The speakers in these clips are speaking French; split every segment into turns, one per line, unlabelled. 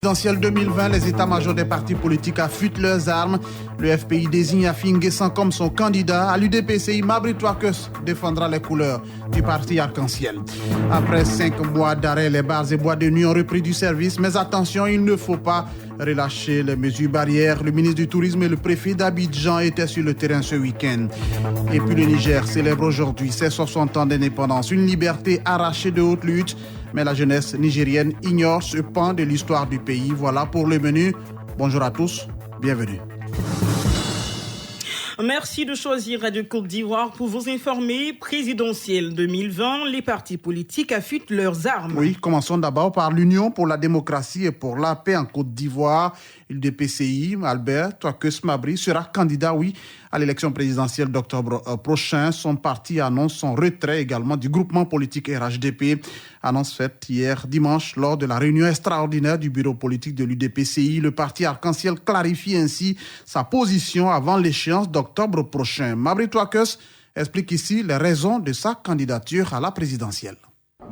Présidentielle 2020, les états-majors des partis politiques affûtent leurs armes. Le FPI désigne Afin N'Guessan comme son candidat. À l'UDPCI, Mabry Touakeus défendra les couleurs du parti Arc-en-Ciel. Après 5 mois d'arrêt, les bars et boîtes de nuit ont repris du service. Mais attention, il ne faut pas relâcher les mesures barrières. Le ministre du Tourisme et le préfet d'Abidjan étaient sur le terrain ce week-end. Et puis le Niger célèbre aujourd'hui ses 60 ans d'indépendance. Une liberté arrachée de haute lutte. Mais la jeunesse nigérienne ignore ce pan de l'histoire du pays. Voilà pour le menu. Bonjour à tous, bienvenue.
Merci de choisir Radio Côte d'Ivoire pour vous informer. Présidentielle 2020, les partis politiques affûtent leurs armes.
Oui, commençons d'abord par l'Union pour la démocratie et pour la paix en Côte d'Ivoire. l'UDPCI, Albert Touakeus Mabry, sera candidat, à l'élection présidentielle d'octobre prochain. Son parti annonce son retrait également du groupement politique RHDP. Annonce faite hier dimanche lors de la réunion extraordinaire du bureau politique de l'UDPCI. Le parti Arc-en-Ciel clarifie ainsi sa position avant l'échéance d'octobre prochain. Mabry Touakeus explique ici les raisons de sa candidature à la présidentielle.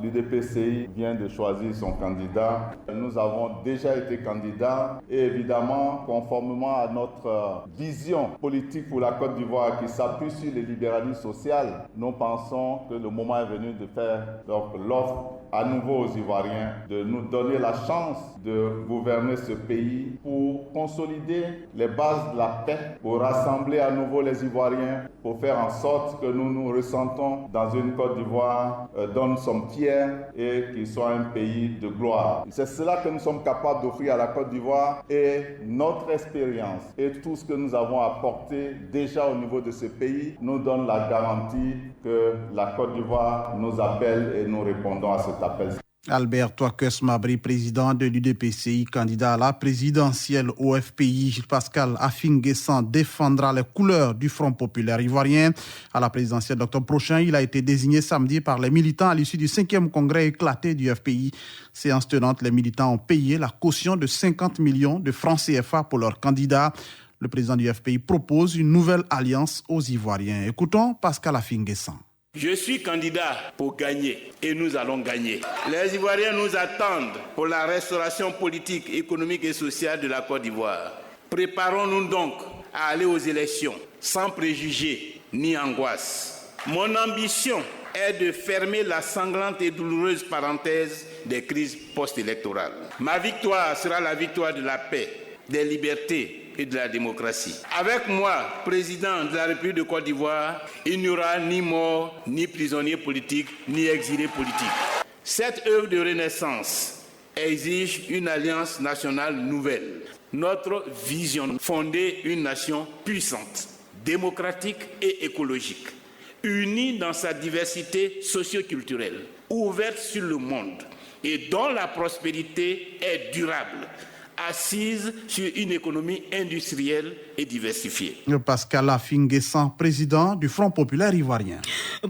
L'UDPCI vient de choisir son candidat. Nous avons déjà été candidats et évidemment, conformément à notre vision politique pour la Côte d'Ivoire qui s'appuie sur le libéralisme social, nous pensons que le moment est venu de faire l'offre à nouveau aux Ivoiriens, de nous donner la chance de gouverner ce pays pour consolider les bases de la paix, pour rassembler à nouveau les Ivoiriens, pour faire en sorte que nous nous ressentons dans une Côte d'Ivoire dont nous sommes fiers et qui soit un pays de gloire. C'est cela que nous sommes capables d'offrir à la Côte d'Ivoire et notre expérience et tout ce que nous avons apporté déjà au niveau de ce pays nous donne la garantie que la Côte d'Ivoire nous appelle et nous répondons à cet appel.
Albert Touakeus Mabry, président de l'UDPCI, candidat à la présidentielle au FPI. Pascal Afin N'Guessan défendra les couleurs du Front populaire ivoirien. À la présidentielle d'octobre prochain, il a été désigné samedi par les militants à l'issue du 5e congrès éclaté du FPI. Séance tenante, les militants ont payé la caution de 50 millions de francs CFA pour leur candidat. Le président du FPI propose une nouvelle alliance aux Ivoiriens. Écoutons Pascal Afin N'Guessan.
Je suis candidat pour gagner et nous allons gagner. Les Ivoiriens nous attendent pour la restauration politique, économique et sociale de la Côte d'Ivoire. Préparons-nous donc à aller aux élections sans préjugés ni angoisse. Mon ambition est de fermer la sanglante et douloureuse parenthèse des crises post-électorales. Ma victoire sera la victoire de la paix, des libertés et de la démocratie. Avec moi, président de la République de Côte d'Ivoire, il n'y aura ni mort, ni prisonniers politiques, ni exilés politiques. Cette œuvre de renaissance exige une alliance nationale nouvelle. Notre vision, fonder une nation puissante, démocratique et écologique, unie dans sa diversité socio-culturelle, ouverte sur le monde et dont la prospérité est durable, assise sur une économie industrielle et diversifiée.
Pascal Afin N'Guessan, président du Front populaire ivoirien.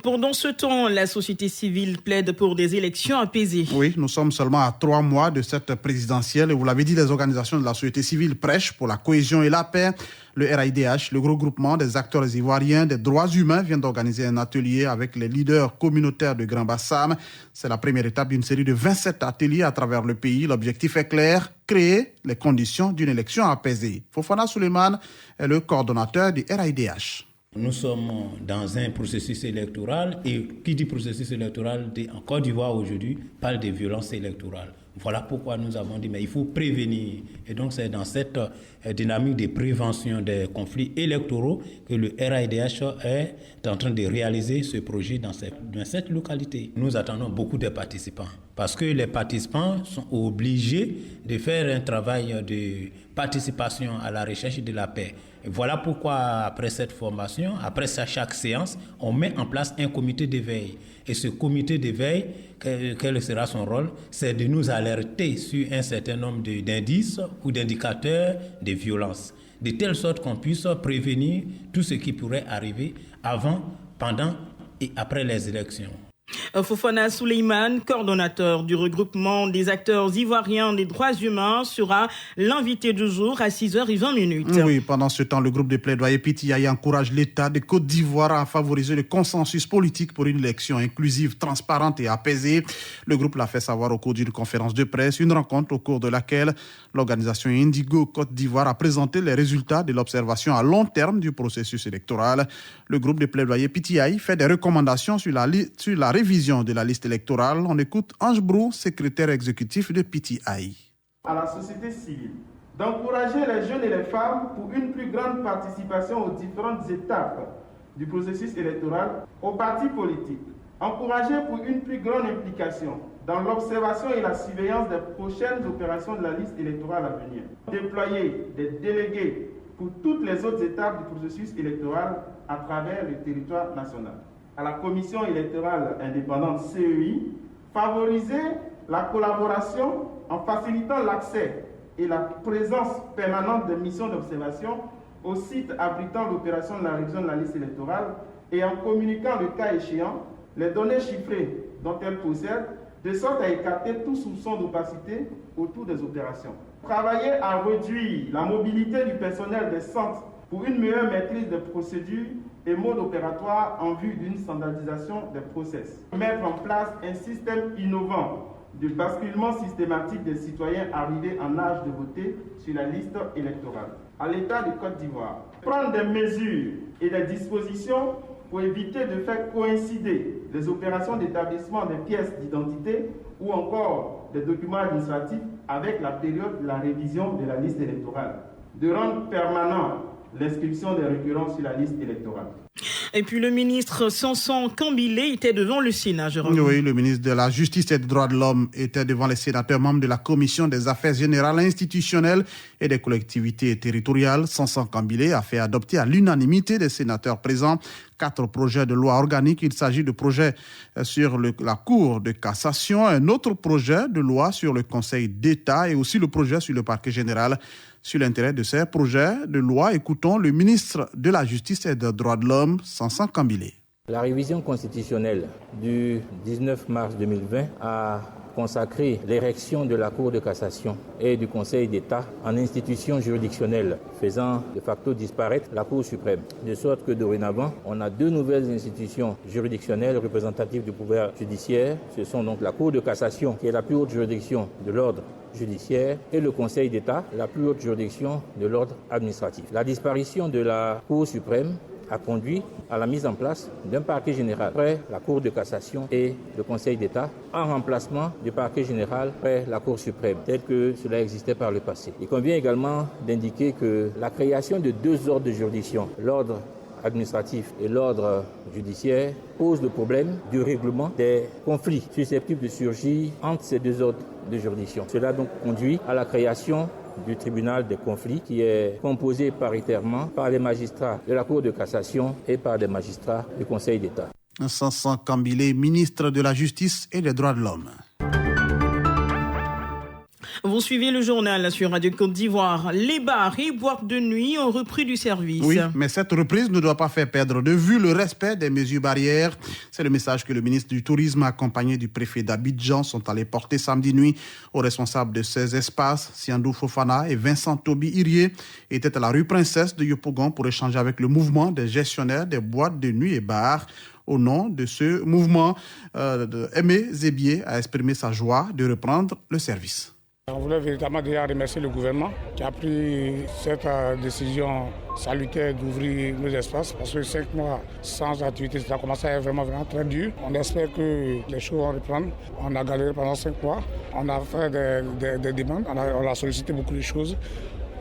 Pendant ce temps, la société civile plaide pour des élections apaisées.
Oui, nous sommes seulement à 3 mois de cette présidentielle et vous l'avez dit, les organisations de la société civile prêchent pour la cohésion et la paix. Le RAIDH, le regroupement des acteurs ivoiriens des droits humains, vient d'organiser un atelier avec les leaders communautaires de Grand Bassam. C'est la première étape d'une série de 27 ateliers à travers le pays. L'objectif est clair, créer les conditions d'une élection apaisée. Fofana Suleiman est le coordonnateur du RAIDH.
Nous sommes dans un processus électoral et qui dit processus électoral en Côte d'Ivoire aujourd'hui parle de violences électorales. Voilà pourquoi nous avons dit mais il faut prévenir. Et donc c'est dans cette dynamique de prévention des conflits électoraux que le RAIDH est en train de réaliser ce projet dans cette localité. Nous attendons beaucoup de participants parce que les participants sont obligés de faire un travail de participation à la recherche de la paix. Et voilà pourquoi après cette formation, après chaque séance, on met en place un comité de veille. Et ce comité de veille, quel sera son rôle? C'est de nous alerter sur un certain nombre d'indices ou d'indicateurs de violence, de telle sorte qu'on puisse prévenir tout ce qui pourrait arriver avant, pendant et après les élections.
Fofana Souleymane, coordonnateur du regroupement des acteurs ivoiriens des droits humains, sera l'invité du jour à 6h20.
Oui, pendant ce temps, le groupe de plaidoyer PTI encourage l'État de Côte d'Ivoire à favoriser le consensus politique pour une élection inclusive, transparente et apaisée. Le groupe l'a fait savoir au cours d'une conférence de presse, une rencontre au cours de laquelle l'organisation Indigo Côte d'Ivoire a présenté les résultats de l'observation à long terme du processus électoral. Le groupe de plaidoyer PTI fait des recommandations sur la révision de la liste électorale. On écoute Ange Brou, secrétaire exécutif de PTI.
À la société civile d'encourager les jeunes et les femmes pour une plus grande participation aux différentes étapes du processus électoral, aux partis politiques, encourager pour une plus grande implication dans l'observation et la surveillance des prochaines opérations de la liste électorale à venir, déployer des délégués pour toutes les autres étapes du processus électoral à travers le territoire national. À la Commission électorale indépendante CEI, favoriser la collaboration en facilitant l'accès et la présence permanente de missions d'observation au site abritant l'opération de la révision de la liste électorale et en communiquant le cas échéant les données chiffrées dont elle possède, de sorte à écarter tout soupçon d'opacité autour des opérations. Travailler à réduire la mobilité du personnel des centres pour une meilleure maîtrise des procédures et modes opératoires en vue d'une standardisation des process. Mettre en place un système innovant de basculement systématique des citoyens arrivés en âge de voter sur la liste électorale. À l'État de Côte d'Ivoire, prendre des mesures et des dispositions pour éviter de faire coïncider les opérations d'établissement des pièces d'identité ou encore des documents administratifs avec la période de la révision de la liste électorale. De rendre permanent l'inscription des récurrents sur la liste électorale.
Et puis le ministre Sanson Kambilé était devant le Sénat, Jérôme.
Oui, le ministre de la Justice et des Droits de l'Homme était devant les sénateurs membres de la Commission des Affaires générales institutionnelles et des collectivités territoriales. Sanson Kambilé a fait adopter à l'unanimité des sénateurs présents 4 projets de loi organique. Il s'agit de projets sur la Cour de cassation, un autre projet de loi sur le Conseil d'État et aussi le projet sur le parquet général. Sur l'intérêt de ces projets de loi, écoutons le ministre de la Justice et des Droits de l'Homme, Sanson Kambilé.
La révision constitutionnelle du 19 mars 2020 a consacré l'érection de la Cour de cassation et du Conseil d'État en institution juridictionnelle, faisant de facto disparaître la Cour suprême. De sorte que dorénavant, on a 2 nouvelles institutions juridictionnelles représentatives du pouvoir judiciaire. Ce sont donc la Cour de cassation, qui est la plus haute juridiction de l'ordre judiciaire, et le Conseil d'État, la plus haute juridiction de l'ordre administratif. La disparition de la Cour suprême a conduit à la mise en place d'un parquet général près la Cour de cassation et le Conseil d'État, en remplacement du parquet général près la Cour suprême, tel que cela existait par le passé. Il convient également d'indiquer que la création de 2 ordres de juridiction, l'ordre administratif et l'ordre judiciaire, pose le problème du règlement des conflits susceptibles de surgir entre ces 2 ordres de juridiction. Cela donc conduit à la création du tribunal des conflits qui est composé paritairement par les magistrats de la Cour de cassation et par des magistrats du Conseil d'État.
Sanson Kambilé, ministre de la Justice et des Droits de l'Homme.
Vous suivez le journal sur Radio Côte d'Ivoire. Les bars et boîtes de nuit ont repris du service.
Oui, mais cette reprise ne doit pas faire perdre de vue le respect des mesures barrières. C'est le message que le ministre du Tourisme, accompagné du préfet d'Abidjan, sont allés porter samedi nuit aux responsables de ces espaces. Siandou Fofana et Vincent Toby Irié étaient à la rue Princesse de Yopougon pour échanger avec le mouvement des gestionnaires des boîtes de nuit et bars. Au nom de ce mouvement, Aimé Zébier a exprimé sa joie de reprendre le service.
On voulait véritablement déjà remercier le gouvernement qui a pris cette décision salutaire d'ouvrir nos espaces parce que 5 mois sans activité, ça a commencé à être vraiment très dur. On espère que les choses vont reprendre. On a galéré pendant 5 mois, on a fait des demandes, on a sollicité beaucoup de choses.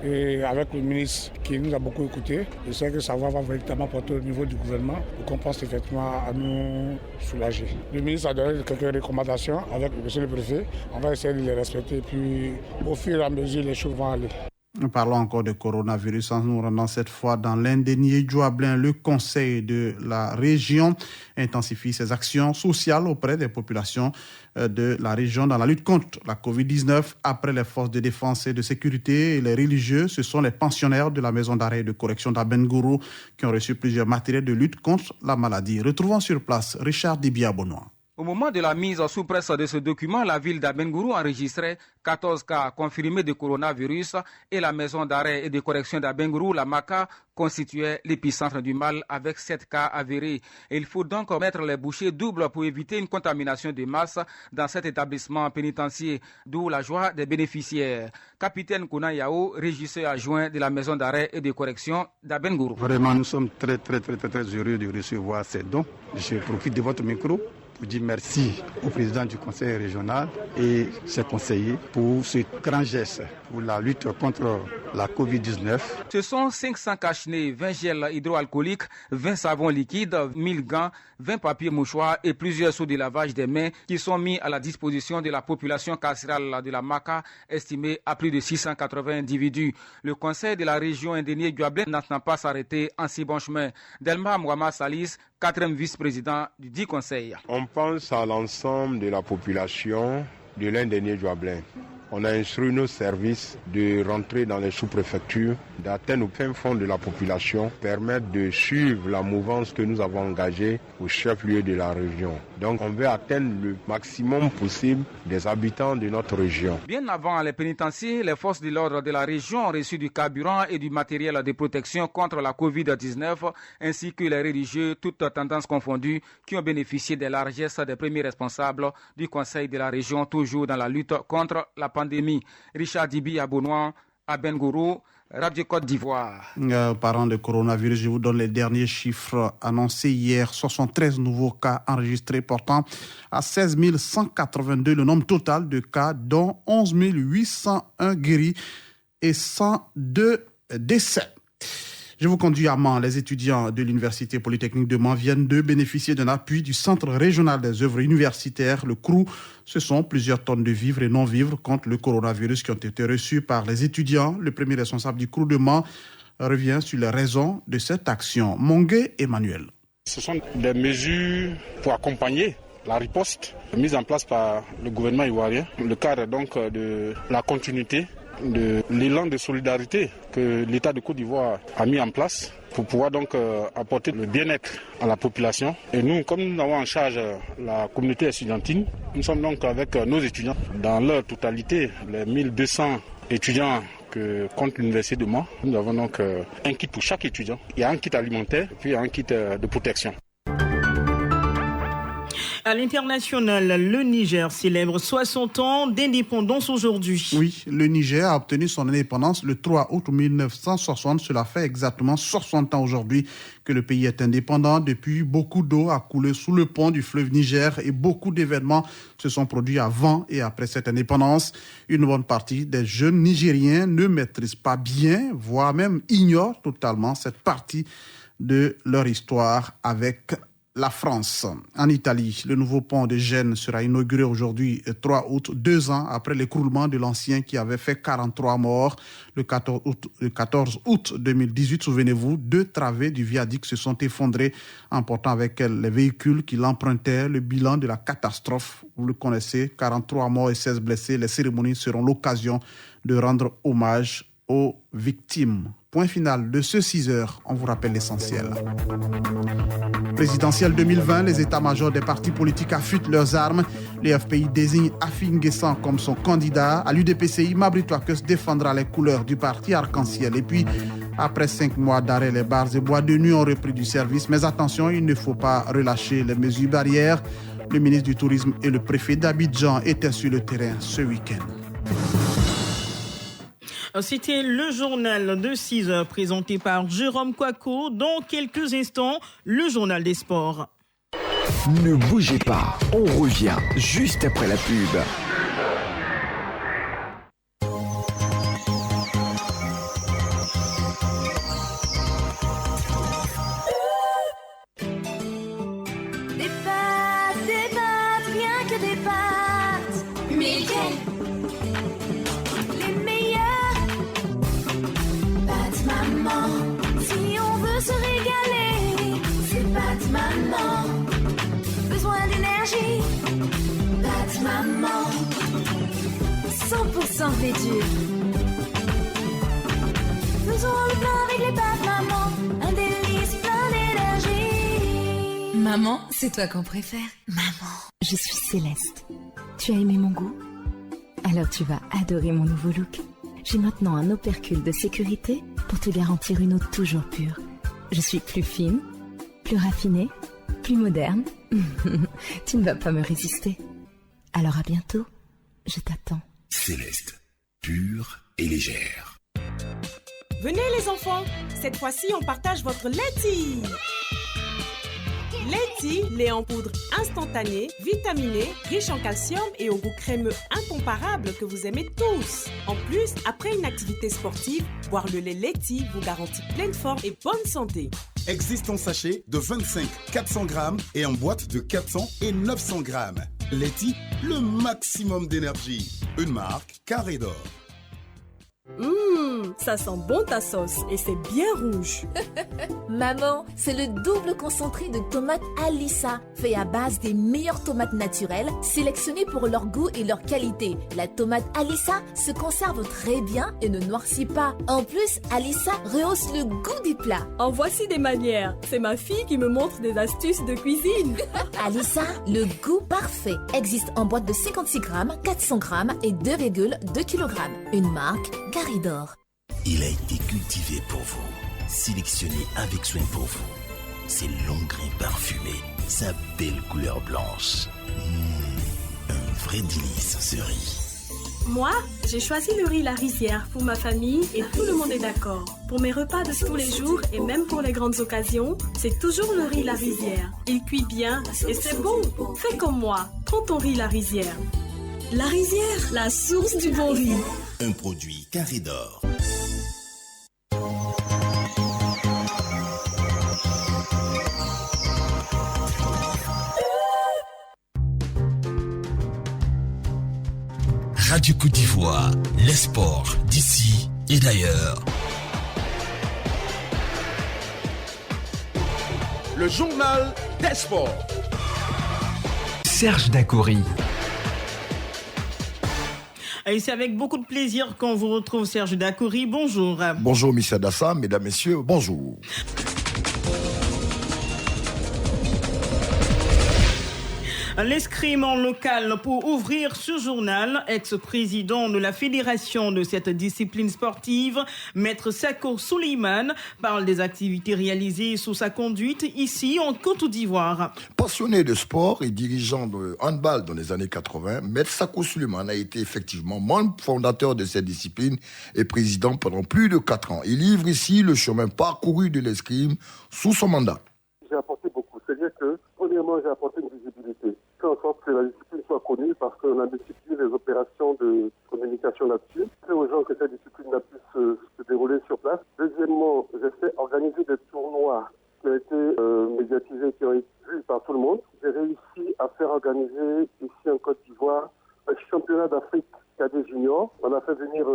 Et avec le ministre qui nous a beaucoup écoutés, je sais que ça va véritablement porter au niveau du gouvernement pour qu'on pense effectivement à nous soulager. Le ministre a donné quelques recommandations avec monsieur le préfet. On va essayer de les respecter et puis au fur et à mesure les choses vont aller.
Nous parlons encore de coronavirus en nous rendant cette fois dans l'Indénié Djouablin. Le conseil de la région intensifie ses actions sociales auprès des populations de la région dans la lutte contre la Covid-19. Après les forces de défense et de sécurité et les religieux, ce sont les pensionnaires de la maison d'arrêt et de correction d'Abengourou qui ont reçu plusieurs matériels de lutte contre la maladie. Retrouvons sur place Richard Dibia-Bonois.
Au moment de la mise sous presse de ce document, la ville d'Abengourou enregistrait 14 cas confirmés de coronavirus et la maison d'arrêt et de correction d'Abengourou, la MACA, constituait l'épicentre du mal avec 7 cas avérés. Et il faut donc mettre les bouchées doubles pour éviter une contamination de masse dans cet établissement pénitentiaire, d'où la joie des bénéficiaires. Capitaine Kouna Yao, régisseur adjoint de la maison d'arrêt et de correction d'Abengourou.
Vraiment, nous sommes très heureux de recevoir ces dons. Je profite de votre micro pour dire merci au président du conseil régional et ses conseillers pour ce grand geste pour la lutte contre la Covid-19.
Ce sont 500 cache-nez, 20 gels hydroalcooliques, 20 savons liquides, 1000 gants, 20 papiers mouchoirs et plusieurs seaux de lavage des mains qui sont mis à la disposition de la population carcérale de la MACA, estimée à plus de 680 individus. Le conseil de la région Indénié-Guablé n'entend pas s'arrêter en si bon chemin. Delma Mouama Salis, 4e vice-président du dit conseil.
On pense à l'ensemble de la population de l'Indénié-Guablé. On a instruit nos services de rentrer dans les sous-préfectures, d'atteindre au fin fond de la population, permettre de suivre la mouvance que nous avons engagée au chef-lieu de la région. Donc on veut atteindre le maximum possible des habitants de notre région.
Bien avant les pénitenciers, les forces de l'ordre de la région ont reçu du carburant et du matériel de protection contre la Covid-19, ainsi que les religieux, toutes tendances confondues, qui ont bénéficié des largesses des premiers responsables du conseil de la région, toujours dans la lutte contre la pandémie. Richard Dibi Abonouan, Abengourou, Radio Côte d'Ivoire.
Parlant de coronavirus, je vous donne les derniers chiffres annoncés hier. 73 nouveaux cas enregistrés, portant à 16 182 le nombre total de cas, dont 11 801 guéris et 102 décès. Je vous conduis à Mans. Les étudiants de l'Université Polytechnique de Mans viennent de bénéficier d'un appui du Centre régional des œuvres universitaires, le CROU. Ce sont plusieurs tonnes de vivres et non-vivres contre le coronavirus qui ont été reçus par les étudiants. Le premier responsable du CROU de Mans revient sur les raisons de cette action. Mongué Emmanuel.
Ce sont des mesures pour accompagner la riposte mise en place par le gouvernement ivoirien, le cadre donc de la continuité de l'élan de solidarité que l'État de Côte d'Ivoire a mis en place pour pouvoir donc apporter le bien-être à la population. Et nous, comme nous avons en charge la communauté estudiantine, nous sommes donc avec nos étudiants dans leur totalité, les 1200 étudiants que compte l'Université de Mans. Nous avons donc un kit pour chaque étudiant. Il y a un kit alimentaire et puis un kit de protection.
À l'international, le Niger célèbre 60 ans d'indépendance aujourd'hui.
Oui, le Niger a obtenu son indépendance le 3 août 1960. Cela fait exactement 60 ans aujourd'hui que le pays est indépendant. Depuis, beaucoup d'eau a coulé sous le pont du fleuve Niger et beaucoup d'événements se sont produits avant et après cette indépendance. Une bonne partie des jeunes Nigériens ne maîtrisent pas bien, voire même ignorent totalement cette partie de leur histoire avec la France. En Italie, le nouveau pont de Gênes sera inauguré aujourd'hui, 3 août, 2 ans après l'écroulement de l'ancien qui avait fait 43 morts. Le 14 août 2018, souvenez-vous, 2 travées du viaduc se sont effondrées, emportant avec elles les véhicules qui l'empruntaient. Le bilan de la catastrophe, vous le connaissez, 43 morts et 16 blessés. Les cérémonies seront l'occasion de rendre hommage aux victimes. Point final de ce 6h, on vous rappelle l'essentiel. Présidentielle 2020, les états-majors des partis politiques affûtent leurs armes. Le FPI désigne Affi N'Guessan comme son candidat. À l'UDPCI, Mabry Touakeus défendra les couleurs du parti Arc-en-Ciel. Et puis, après 5 mois d'arrêt, les bars et boîtes de nuit ont repris du service. Mais attention, il ne faut pas relâcher les mesures barrières. Le ministre du Tourisme et le préfet d'Abidjan étaient sur le terrain ce week-end.
C'était le journal de 6h présenté par Jérôme Kouakou. Dans quelques instants, le journal des sports.
Ne bougez pas, on revient juste après la pub.
Des pâtes, rien que des pâtes. Mickey. Si on veut se régaler, c'est Pâtes Maman. Besoin d'énergie, Pâtes Maman. 100% fait dur. Faisons le plein avec les Pâtes Maman. Un délice plein d'énergie.
Maman, c'est toi qu'on préfère. Maman, je suis Céleste. Tu as aimé mon goût? Alors tu vas adorer mon nouveau look. J'ai maintenant un opercule de sécurité pour te garantir une eau toujours pure. Je suis plus fine, plus raffinée, plus moderne. Tu ne vas pas me résister. Alors à bientôt, je t'attends.
Céleste, pure et légère.
Venez les enfants, cette fois-ci on partage votre laiti. Laiti, lait en poudre instantané, vitaminé, riche en calcium et au goût crémeux incomparable que vous aimez tous. En plus, après une activité sportive, boire le lait Laiti vous garantit pleine forme et bonne santé.
Existe en sachet de 25, 400 grammes et en boîte de 400 et 900 grammes. Laiti, le maximum d'énergie. Une marque Carré d'Or.
Ça sent bon ta sauce et c'est bien rouge.
Maman, c'est le double concentré de tomates Alissa, fait à base des meilleures tomates naturelles, sélectionnées pour leur goût et leur qualité. La tomate Alissa se conserve très bien et ne noircit pas. En plus, Alissa rehausse le goût des plats.
En voici des manières. C'est ma fille qui me montre des astuces de cuisine.
Alissa, le goût parfait. Existe en boîte de 56 grammes, 400 grammes et 2,2 kg. Une marque Carré d'Or.
Il a été cultivé pour vous, sélectionné avec soin pour vous. Ses longs grains parfumés, sa belle couleur blanche. Un vrai délice ce riz.
Moi, j'ai choisi le riz La Rizière pour ma famille et tout le monde est d'accord. Pour mes repas de tous les jours et même pour les grandes occasions, c'est toujours le riz La Rizière. Il cuit bien et c'est bon. Fais comme moi, prends ton riz La Rizière. La Rizière, la source du bon riz.
Un produit Carré d'Or. Radio Côte d'Ivoire, les sports d'ici et d'ailleurs.
Le journal des sports.
Serge Dacoury.
Et c'est avec beaucoup de plaisir qu'on vous retrouve, Serge Dacoury. Bonjour.
Bonjour, Michel Dassa, mesdames, messieurs, bonjour.
L'escrime en local pour ouvrir ce journal, ex-président de la fédération de cette discipline sportive, Maître Sako Souleymane, parle des activités réalisées sous sa conduite ici en Côte d'Ivoire.
Passionné de sport et dirigeant de handball dans les années 80, Maître Sako Souleymane a été effectivement membre fondateur de cette discipline et président pendant plus de 4 ans. Il livre ici le chemin parcouru de l'escrime sous son mandat.
J'ai apporté beaucoup. C'est-à-dire que, premièrement, j'ai apporté une visibilité. Fait en sorte que la discipline soit connue parce qu'on a multiplié les opérations de communication là-dessus. Fait aux gens que cette discipline a pu se dérouler sur place. Deuxièmement, j'ai fait organiser des tournois qui ont été médiatisés, qui ont été vus par tout le monde. J'ai réussi à faire organiser ici en Côte d'Ivoire un championnat d'Afrique cadet junior. On a fait venir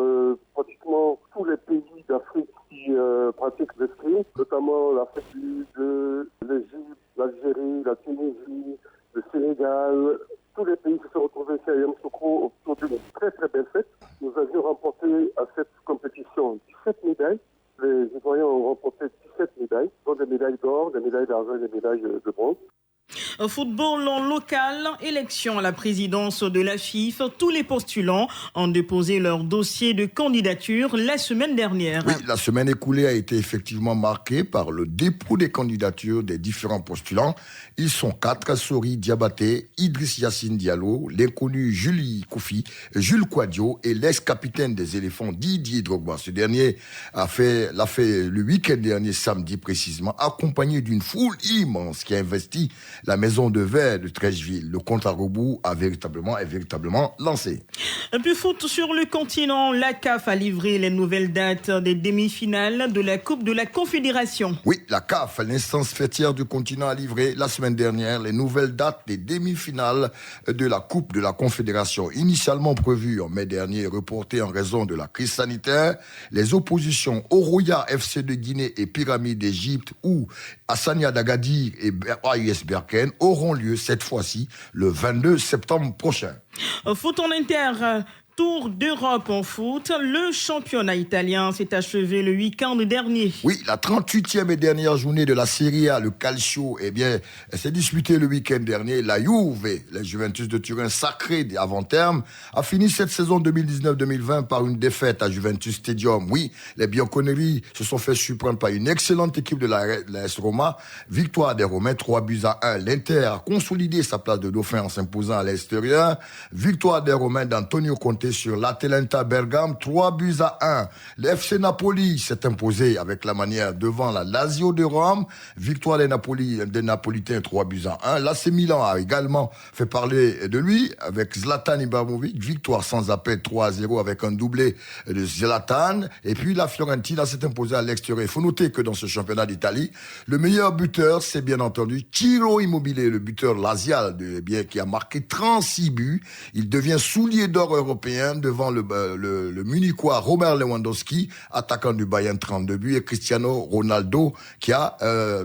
pratiquement tous les pays d'Afrique qui pratiquent l'escrime, notamment l'Afrique du Sud, l'Égypte, l'Algérie, la Tunisie, le Sénégal. Tous les pays se sont retrouvés ici à Yamoussoukro autour d'une très très belle fête. Nous avions remporté à cette compétition 17 médailles. Les Ivoiriens ont remporté 17 médailles, dont des médailles d'or, des médailles d'argent et des médailles de bronze.
Football en local, élection à la présidence de la FIF. Tous les postulants ont déposé leur dossier de candidature la semaine dernière.
Oui, la semaine écoulée a été effectivement marquée par le dépôt des candidatures des différents postulants. Ils sont 4, Sori Diabaté, Idriss Yassine Diallo, l'inconnu Julie Koufi, Jules Kouadio et l'ex-capitaine des éléphants Didier Drogba. Ce dernier l'a fait le week-end dernier, samedi précisément, accompagné d'une foule immense qui a investi la maison de verre de Trècheville. Le compte à rebours est véritablement lancé.
Et puis foot sur le continent, la CAF a livré les nouvelles dates des demi-finales de la Coupe de la Confédération.
Oui, la CAF, l'instance fêtière du continent, a livré la semaine dernière les nouvelles dates des demi-finales de la Coupe de la Confédération. Initialement prévues en mai dernier, reportées en raison de la crise sanitaire, les oppositions Oroya FC de Guinée et Pyramide d'Égypte ou Hassania d'Agadir et AUS Berken auront lieu cette fois-ci le 22 septembre prochain.
Foot en inter. Tour d'Europe en foot, le championnat italien s'est achevé le week-end dernier.
Oui, la 38e et dernière journée de la Serie A, le Calcio, elle s'est disputée le week-end dernier. La Juve, la Juventus de Turin, sacrée avant-terme, a fini cette saison 2019-2020 par une défaite à Juventus Stadium. Oui, les Bianconeri se sont fait surprendre par une excellente équipe de la AS Roma. Victoire des Romains, 3-1. L'Inter a consolidé sa place de dauphin en s'imposant à l'extérieur. Victoire des Romains d'Antonio Conte sur l'Atalanta Bergame, 3-1. Le FC Napoli s'est imposé avec la manière devant la Lazio de Rome. Victoire des Napolitains, 3-1. L'AC Milan a également fait parler de lui avec Zlatan Ibrahimovic. Victoire sans appel, 3-0 avec un doublé de Zlatan. Et puis la Fiorentina s'est imposée à l'extérieur. Il faut noter que dans ce championnat d'Italie, le meilleur buteur, c'est bien entendu Ciro Immobile, le buteur lazial qui a marqué 36 buts. Il devient soulier d'or européen devant le Munichois Robert Lewandowski, attaquant du Bayern, 32 buts, et Cristiano Ronaldo qui a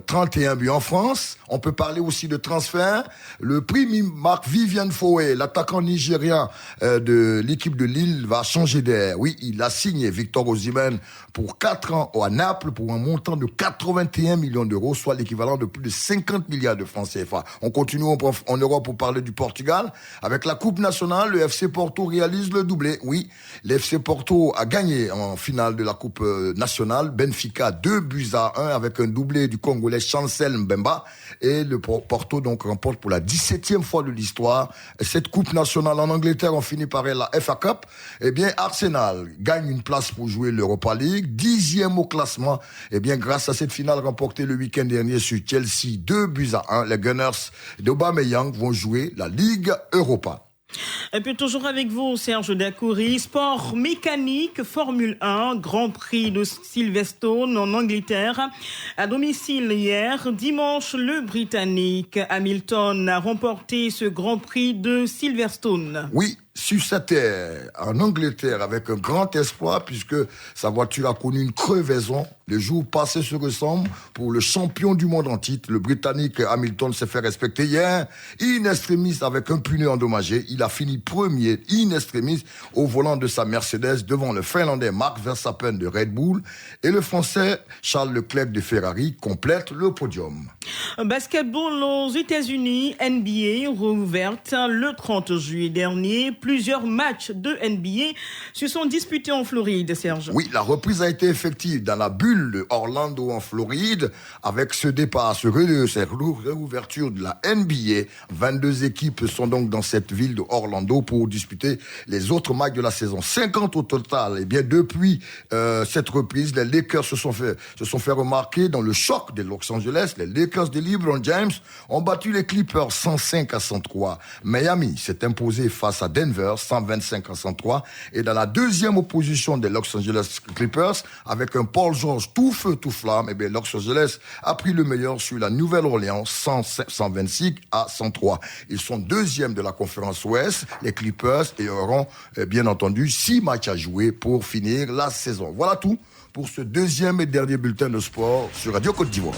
31 buts. En France, on peut parler aussi de transfert. Le prix Marc Vivian Foé, l'attaquant nigérien de l'équipe de Lille, va changer d'air. Oui, il a signé Victor Osimhen pour 4 ans à Naples pour un montant de 81 millions d'euros, soit l'équivalent de plus de 50 milliards de francs CFA. On continue en Europe pour parler du Portugal. Avec la Coupe nationale, le FC Porto réalise le doublé. Oui, le FC Porto a gagné en finale de la Coupe nationale. Benfica 2-1 avec un doublé du Congolais Chancel Mbemba. Et le Porto donc remporte pour la 17e fois de l'histoire cette Coupe nationale. En Angleterre, on finit par la FA Cup. Arsenal gagne une place pour jouer l'Europa League, 10e au classement. Grâce à cette finale remportée le week-end dernier sur Chelsea, 2-1, les Gunners d'Aubameyang vont jouer la Ligue Europa.
Et puis toujours avec vous, Serge Dacoury, sport mécanique, Formule 1, Grand Prix de Silverstone en Angleterre. À domicile hier, dimanche, le Britannique Hamilton a remporté ce Grand Prix de Silverstone.
Oui, sur sa terre, en Angleterre, avec un grand espoir, puisque sa voiture a connu une crevaison. Les jours passés se ressemblent pour le champion du monde en titre. Le Britannique Hamilton s'est fait respecter hier, in extremis, avec un pneu endommagé. Il a fini premier, in extremis, au volant de sa Mercedes, devant le Finlandais Max Verstappen de Red Bull, et le Français Charles Leclerc de Ferrari complète le podium.
Basketball aux États-Unis, NBA rouverte le 30 juillet dernier. Plusieurs matchs de NBA se sont disputés en Floride, Serge.
Oui, la reprise a été effective dans la bulle de Orlando en Floride, avec ce départ, cette réouverture de la NBA. 22 équipes sont donc dans cette ville de Orlando pour disputer les autres matchs de la saison. 50 au total. Depuis cette reprise, les Lakers se sont fait remarquer dans le choc de Los Angeles. Les Lakers de LeBron James ont battu les Clippers 105-103. Miami s'est imposé face à Denver 125-103. Et dans la deuxième opposition des Los Angeles Clippers, avec un Paul George tout feu, tout flamme, Los Angeles a pris le meilleur sur la Nouvelle-Orléans 126-103. Ils sont deuxièmes de la conférence Ouest, les Clippers, et auront bien entendu 6 matchs à jouer pour finir la saison. Voilà tout pour ce deuxième et dernier bulletin de sport sur Radio Côte d'Ivoire.